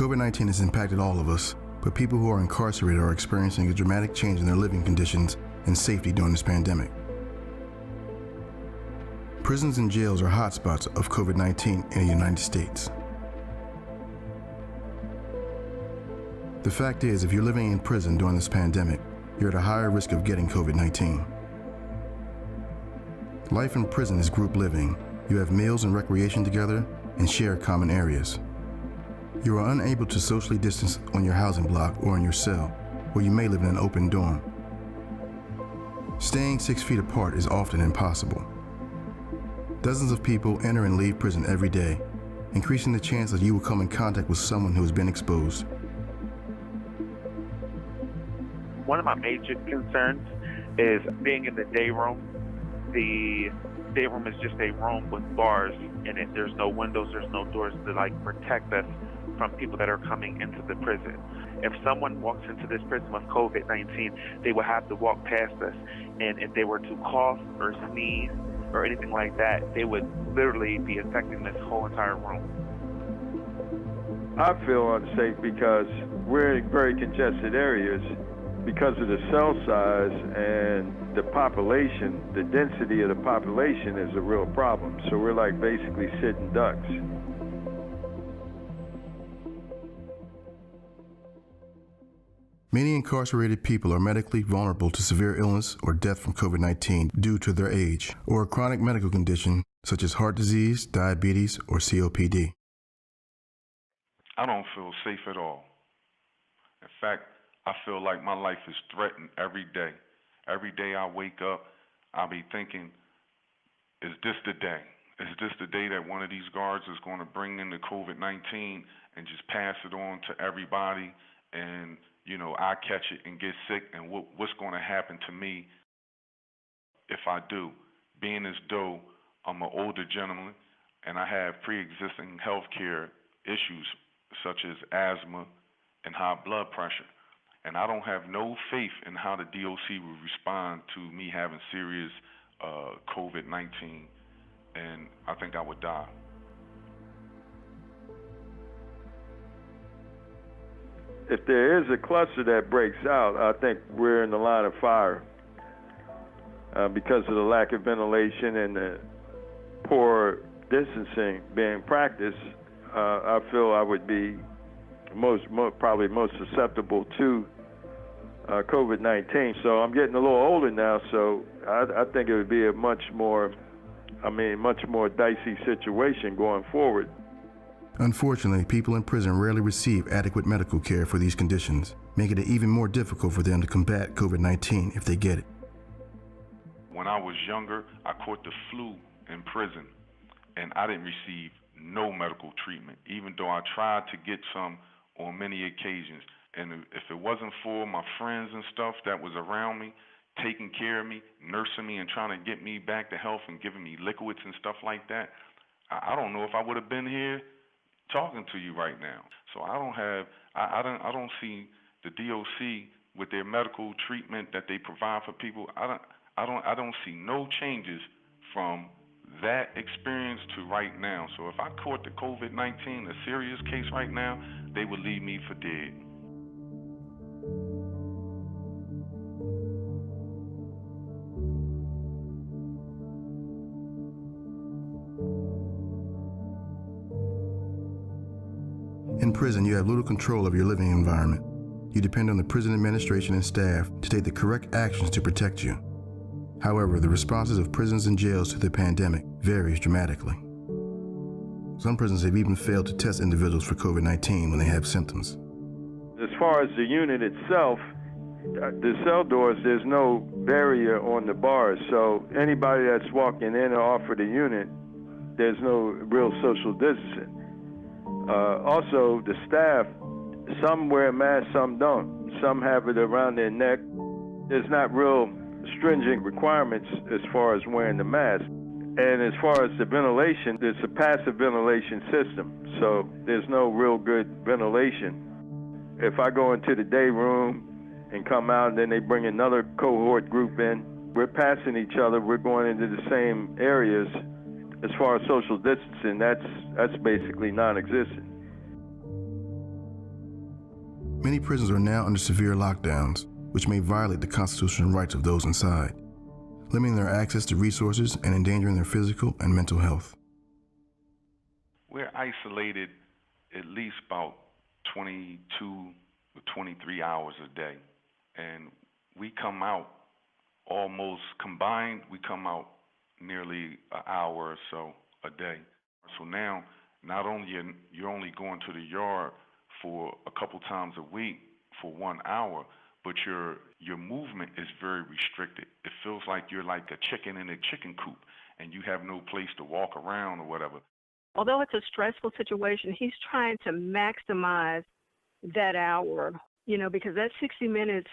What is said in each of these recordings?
COVID-19 has impacted all of us, but people who are incarcerated are experiencing a dramatic change in their living conditions and safety during this pandemic. Prisons and jails are hotspots of COVID-19 in the United States. The fact is, if you're living in prison during this pandemic, you're at a higher risk of getting COVID-19. Life in prison is group living. You have meals and recreation together and share common areas. You are unable to socially distance on your housing block or in your cell, where you may live in an open dorm. Staying 6 feet apart is often impossible. Dozens of people enter and leave prison every day, increasing the chance that you will come in contact with someone who has been exposed. One of my major concerns is being in the day room. The day room is just a room with bars in it. There's no windows, there's no doors to protect us from people that are coming into the prison. If someone walks into this prison with COVID-19, they will have to walk past us. And if they were to cough or sneeze or anything like that, they would literally be affecting this whole entire room. I feel unsafe because we're in very congested areas. Because of the cell size and the population, the density of the population is a real problem. So we're like basically sitting ducks. Many incarcerated people are medically vulnerable to severe illness or death from COVID-19 due to their age or a chronic medical condition such as heart disease, diabetes, or COPD. I don't feel safe at all. In fact, I feel like my life is threatened every day. Every day I wake up, I'll be thinking, is this the day? Is this the day that one of these guards is going to bring in the COVID-19 and just pass it on to everybody and, I catch it and get sick, and what's going to happen to me if I do? Being as though I'm an older gentleman and I have pre-existing health care issues such as asthma and high blood pressure. And I don't have no faith in how the DOC will respond to me having serious COVID-19, and I think I would die. If there is a cluster that breaks out, I think we're in the line of fire because of the lack of ventilation and the poor distancing being practiced. I feel I would be probably most susceptible to COVID-19. So I'm getting a little older now, so I think it would be a much more dicey situation going forward. Unfortunately, people in prison rarely receive adequate medical care for these conditions, making it even more difficult for them to combat COVID-19 if they get it. When I was younger, I caught the flu in prison, and I didn't receive no medical treatment, even though I tried to get some on many occasions. And if it wasn't for my friends and stuff that was around me, taking care of me, nursing me, and trying to get me back to health and giving me liquids and stuff like that, I don't know if I would have been here talking to you right now. So I don't see the DOC with their medical treatment that they provide for people. I don't see no changes from that experience to right now. So if I caught the COVID-19, a serious case right now, they would leave me for dead. In prison, you have little control of your living environment. You depend on the prison administration and staff to take the correct actions to protect you. However, the responses of prisons and jails to the pandemic varies dramatically. Some prisons have even failed to test individuals for COVID-19 when they have symptoms. As far as the unit itself, the cell doors, there's no barrier on the bars, so anybody that's walking in or off of the unit, there's no real social distancing. Also, the staff, some wear masks, some don't. Some have it around their neck. There's not real stringent requirements as far as wearing the mask. And as far as the ventilation, there's a passive ventilation system, so there's no real good ventilation. If I go into the day room and come out and then they bring another cohort group in, we're passing each other, we're going into the same areas. As far as social distancing, that's basically non-existent. Many prisons are now under severe lockdowns, which may violate the constitutional rights of those inside, limiting their access to resources and endangering their physical and mental health. We're isolated at least about 22 to 23 hours a day. And we come out almost combined, we come out nearly an hour or so a day. So now, not only you're only going to the yard for a couple times a week for 1 hour, but your movement is very restricted. It feels like you're like a chicken in a chicken coop and you have no place to walk around or whatever. Although it's a stressful situation, he's trying to maximize that hour, because that 60 minutes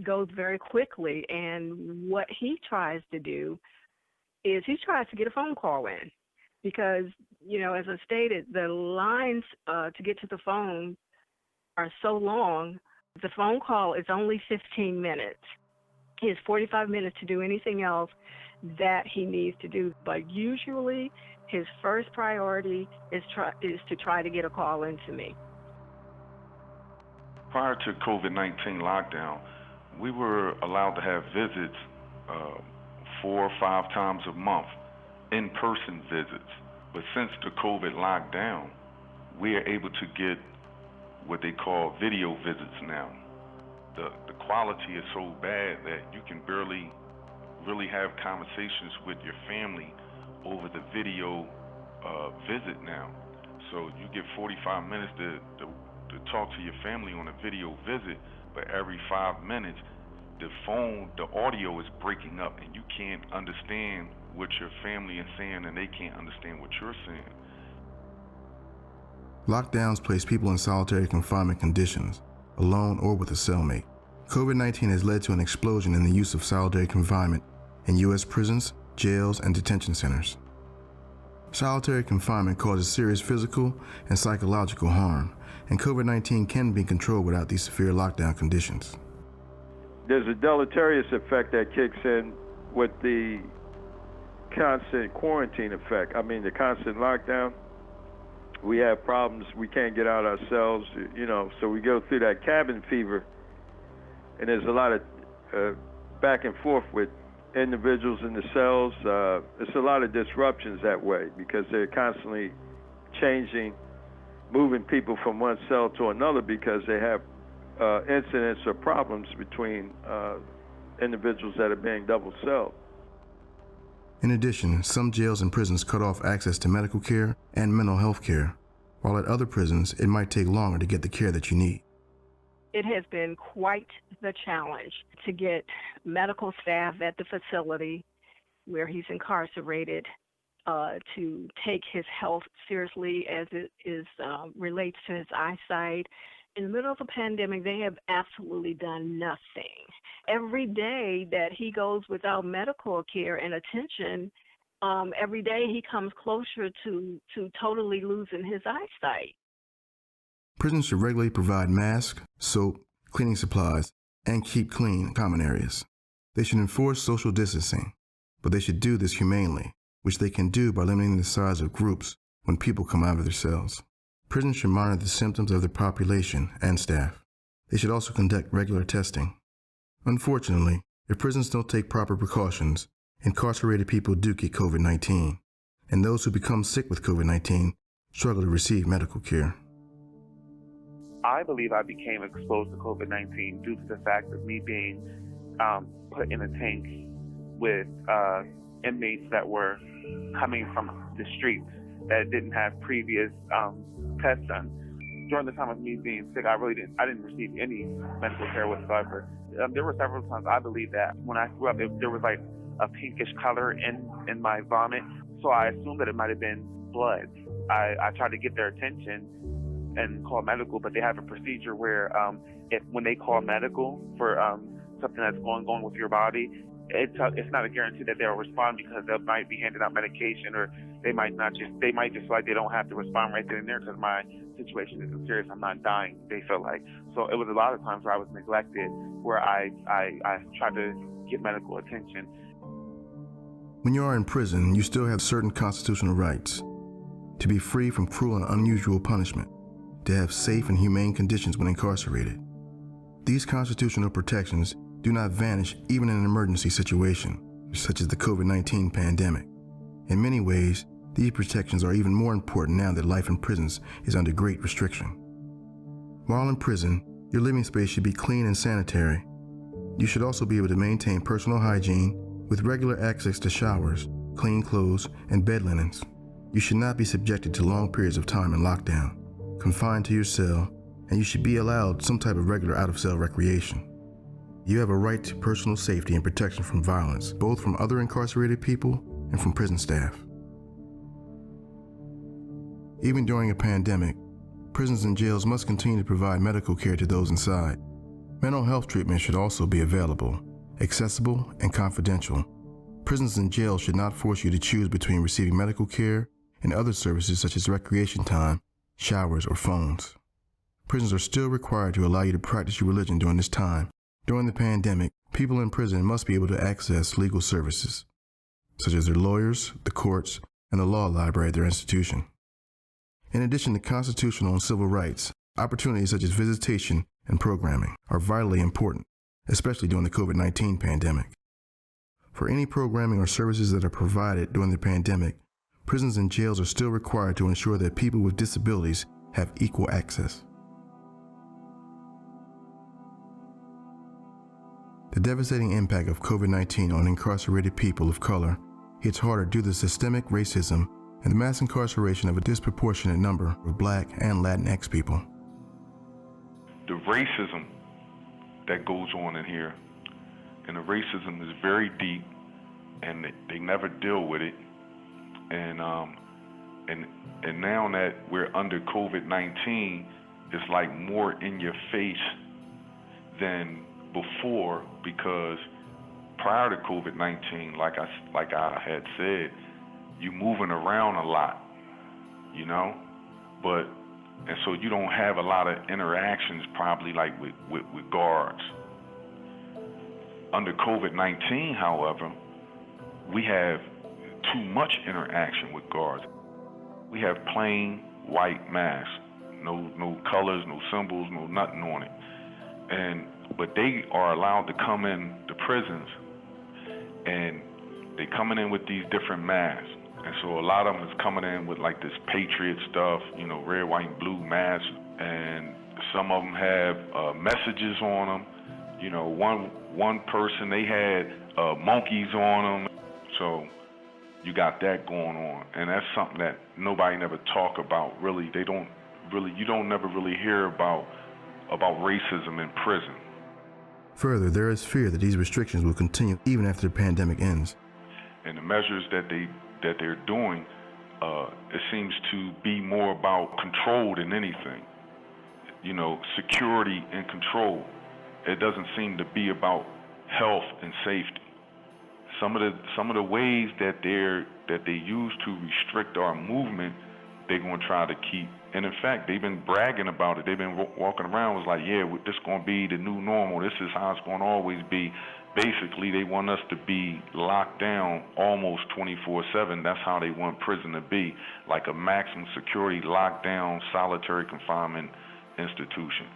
goes very quickly. And what he tries to do is he tries to get a phone call in because, as I stated, the lines to get to the phone are so long. The phone call is only 15 minutes. He has 45 minutes to do anything else that he needs to do. But usually his first priority is to try to get a call into me. Prior to COVID-19 lockdown, we were allowed to have visits 4 or 5 times a month, in-person visits. But since the COVID lockdown, we are able to get what they call video visits now. The quality is so bad that you can barely really have conversations with your family over the video visit now. So you get 45 minutes to talk to your family on a video visit, but every 5 minutes the audio is breaking up and you can't understand what your family is saying and they can't understand what you're saying. Lockdowns place people in solitary confinement conditions, alone or with a cellmate. COVID-19 has led to an explosion in the use of solitary confinement in U.S. prisons, jails, and detention centers. Solitary confinement causes serious physical and psychological harm, and COVID-19 can be controlled without these severe lockdown conditions. There's a deleterious effect that kicks in with the constant quarantine effect. The constant lockdown. We have problems. We can't get out ourselves, so we go through that cabin fever. And there's a lot of back and forth with individuals in the cells. It's a lot of disruptions that way because they're constantly changing, moving people from one cell to another because they have incidents or problems between individuals that are being double-celled. In addition, some jails and prisons cut off access to medical care and mental health care, while at other prisons it might take longer to get the care that you need. It has been quite the challenge to get medical staff at the facility where he's incarcerated to take his health seriously as it relates to his eyesight. In the middle of the pandemic, they have absolutely done nothing. Every day that he goes without medical care and attention, every day he comes closer to totally losing his eyesight. Prisons should regularly provide masks, soap, cleaning supplies, and keep clean common areas. They should enforce social distancing, but they should do this humanely, which they can do by limiting the size of groups when people come out of their cells. Prisons should monitor the symptoms of their population and staff. They should also conduct regular testing. Unfortunately, if prisons don't take proper precautions, incarcerated people do get COVID-19, and those who become sick with COVID-19 struggle to receive medical care. I believe I became exposed to COVID-19 due to the fact of me being put in a tank with inmates that were coming from the streets that didn't have previous tests done. During the time of me being sick, I didn't receive any medical care whatsoever. There were several times I believe that when I threw up, there was like a pinkish color in my vomit, so I assumed that it might have been blood. I tried to get their attention and call medical, but they have a procedure where when they call medical for something that's going on with your body, it's not a guarantee that they'll respond because they might be handing out medication, or they might just like they don't have to respond right then and there because my situation isn't serious. I'm not dying, they feel like. So it was a lot of times where I was neglected, where I tried to get medical attention. When you are in prison, you still have certain constitutional rights: to be free from cruel and unusual punishment, to have safe and humane conditions when incarcerated. These constitutional protections do not vanish even in an emergency situation, such as the Covid-19 pandemic. In many ways, these protections are even more important now that life in prisons is under great restriction. While in prison, your living space should be clean and sanitary. You should also be able to maintain personal hygiene with regular access to showers, clean clothes, and bed linens. You should not be subjected to long periods of time in lockdown, confined to your cell, and you should be allowed some type of regular out-of-cell recreation. You have a right to personal safety and protection from violence, both from other incarcerated people and from prison staff. Even during a pandemic, prisons and jails must continue to provide medical care to those inside. Mental health treatment should also be available, accessible, and confidential. Prisons and jails should not force you to choose between receiving medical care and other services such as recreation time, showers, or phones. Prisons are still required to allow you to practice your religion during this time. During the pandemic, people in prison must be able to access legal services, such as their lawyers, the courts, and the law library at their institution. In addition to constitutional and civil rights, opportunities such as visitation and programming are vitally important, especially during the COVID-19 pandemic. For any programming or services that are provided during the pandemic, prisons and jails are still required to ensure that people with disabilities have equal access. The devastating impact of COVID-19 on incarcerated people of color hits harder due to systemic racism and the mass incarceration of a disproportionate number of Black and Latinx people. The racism that goes on in here, and the racism is very deep, and they never deal with it. And now that we're under COVID-19, it's like more in your face than before, because prior to COVID-19, like I had said, you moving around a lot, you know, and so you don't have a lot of interactions probably like with guards. Under COVID-19, however, we have too much interaction with guards. We have plain white masks, no colors, no symbols, no nothing on it. But they are allowed to come in the prisons, and they coming in with these different masks. And so a lot of them is coming in with like this patriot stuff, you know, red, white, and blue masks. And some of them have messages on them. You know, one person, they had monkeys on them. So you got that going on. And that's something that nobody never talk about, really. You don't never really hear about racism in prison. Further, there is fear that these restrictions will continue even after the pandemic ends. And the measures that they're doing, it seems to be more about control than anything. You know, security and control. It doesn't seem to be about health and safety. Some of the ways that they use to restrict our movement, they're going to try to keep. And in fact, they've been bragging about it. They've been walking around was like, yeah, this is going to be the new normal. This is how it's going to always be. Basically, they want us to be locked down almost 24/7. That's how they want prison to be, like a maximum security lockdown, solitary confinement institution.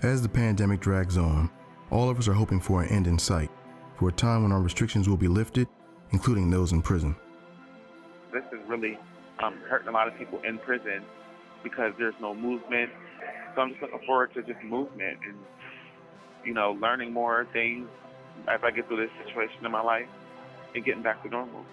As the pandemic drags on, all of us are hoping for an end in sight, for a time when our restrictions will be lifted, including those in prison. This is really hurting a lot of people in prison because there's no movement. So I'm just looking forward to just movement and, you know, learning more things as I get through this situation in my life and getting back to normal.